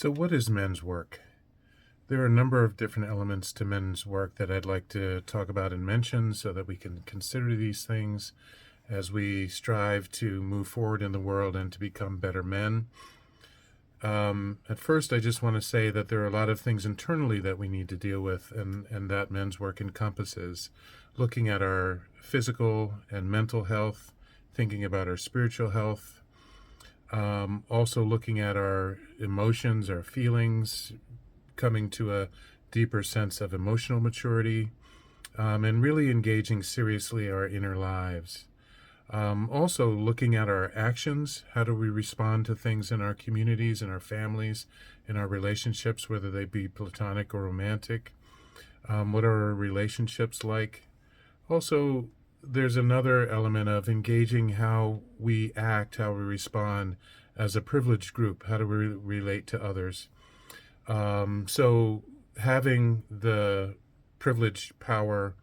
So what is men's work? There are a number of different elements to men's work that I'd like to talk about and mention so that we can consider these things as we strive to move forward in the world and to become better men. At first, I just want to say that there are a lot of things internally that we need to deal with, and that men's work encompasses looking at our physical and mental health, thinking about our spiritual health, also looking at our emotions, our feelings, coming to a deeper sense of emotional maturity, and really engaging seriously our inner lives. Also looking at our actions. How do we respond to things in our communities, in our families, in our relationships, whether they be platonic or romantic? What are our relationships like? Also, there's another element of engaging how we act, how we respond as a privileged group. How do we relate to others? So having the privilege, power,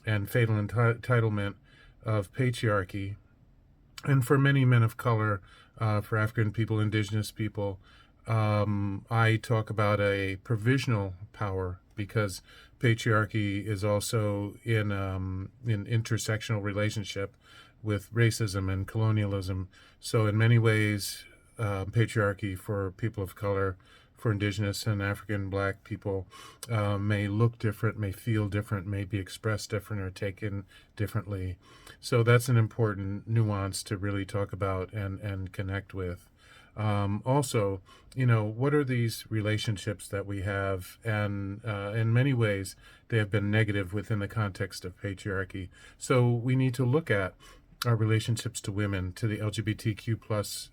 and fatal entitlement of patriarchy, and for many men of color, for African people, indigenous people, I talk about a provisional power because patriarchy is also in intersectional relationship with racism and colonialism. So in many ways, patriarchy for people of color, for indigenous and African black people, may look different, may feel different, may be expressed different or taken differently. So that's an important nuance to really talk about and connect with. Also, what are these relationships that we have? And in many ways, they have been negative within the context of patriarchy. So we need to look at our relationships to women, to the LGBTQ plus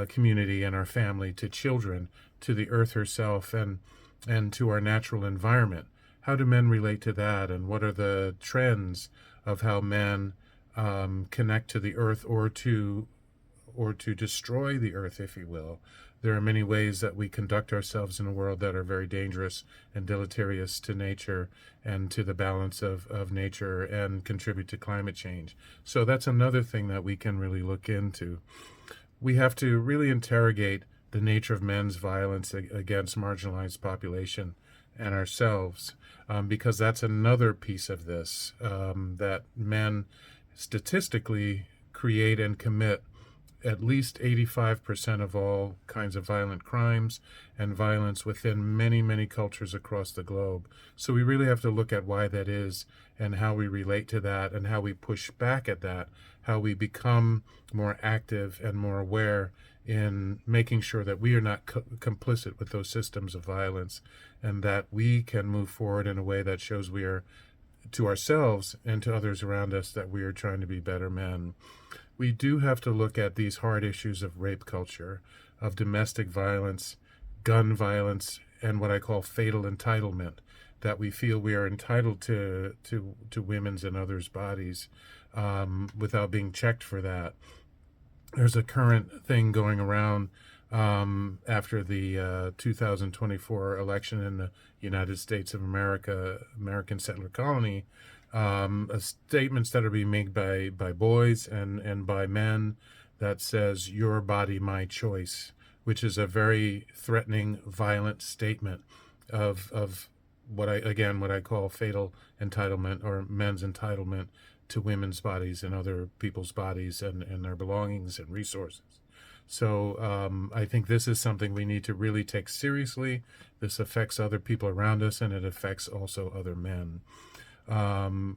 community and our family, to children, to the earth herself, and to our natural environment. How do men relate to that, and what are the trends of how men connect to the earth or to destroy the earth, if you will? There are many ways that we conduct ourselves in a world that are very dangerous and deleterious to nature and to the balance of nature and contribute to climate change. So that's another thing that we can really look into. We have to really interrogate the nature of men's violence against marginalized population and ourselves, because that's another piece of this, that men statistically create and commit at least 85% of all kinds of violent crimes and violence within many, many cultures across the globe. So we really have to look at why that is and how we relate to that and how we push back at that, how we become more active and more aware in making sure that we are not complicit with those systems of violence and that we can move forward in a way that shows we are, to ourselves and to others around us, that we are trying to be better men. We do have to look at these hard issues of rape culture, of domestic violence, gun violence, and what I call fatal entitlement, that we feel we are entitled to women's and others' bodies without being checked for that. There's a current thing going around after the 2024 election in the United States of America, American settler colony, statements that are being made by boys and by men that says, "Your body, my choice," which is a very threatening, violent statement of what I call fatal entitlement, or men's entitlement to women's bodies and other people's bodies and their belongings and resources. So I think this is something we need to really take seriously. This affects other people around us, and it affects also other men.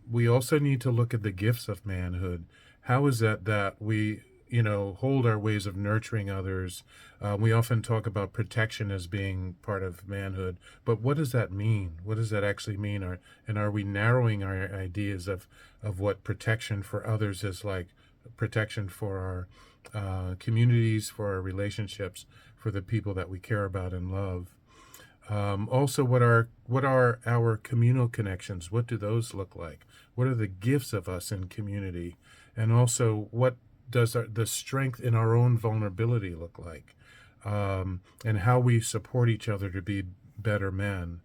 We also need to look at the gifts of manhood. How is that we, hold our ways of nurturing others? We often talk about protection as being part of manhood, but what does that mean? What does that actually mean? And are we narrowing our ideas of what protection for others is like, protection for our communities, for our relationships, for the people that we care about and love? Also, what are our communal connections? What do those look like? What are the gifts of us in community? And also, what does the strength in our own vulnerability look like? And how we support each other to be better men.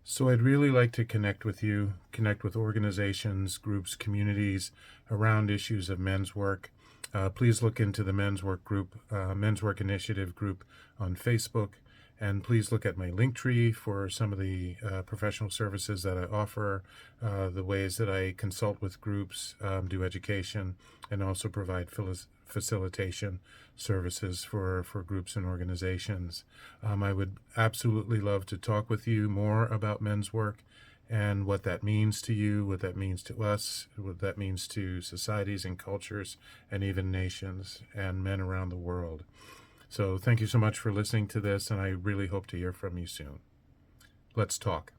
So I'd really like to connect with you, connect with organizations, groups, communities around issues of men's work. Please look into the Men's Work group, Men's Work Initiative group on Facebook. And please look at my link tree for some of the professional services that I offer, the ways that I consult with groups, do education, and also provide facilitation services for groups and organizations. I would absolutely love to talk with you more about men's work and what that means to you, what that means to us, what that means to societies and cultures, and even nations and men around the world. So thank you so much for listening to this, and I really hope to hear from you soon. Let's talk.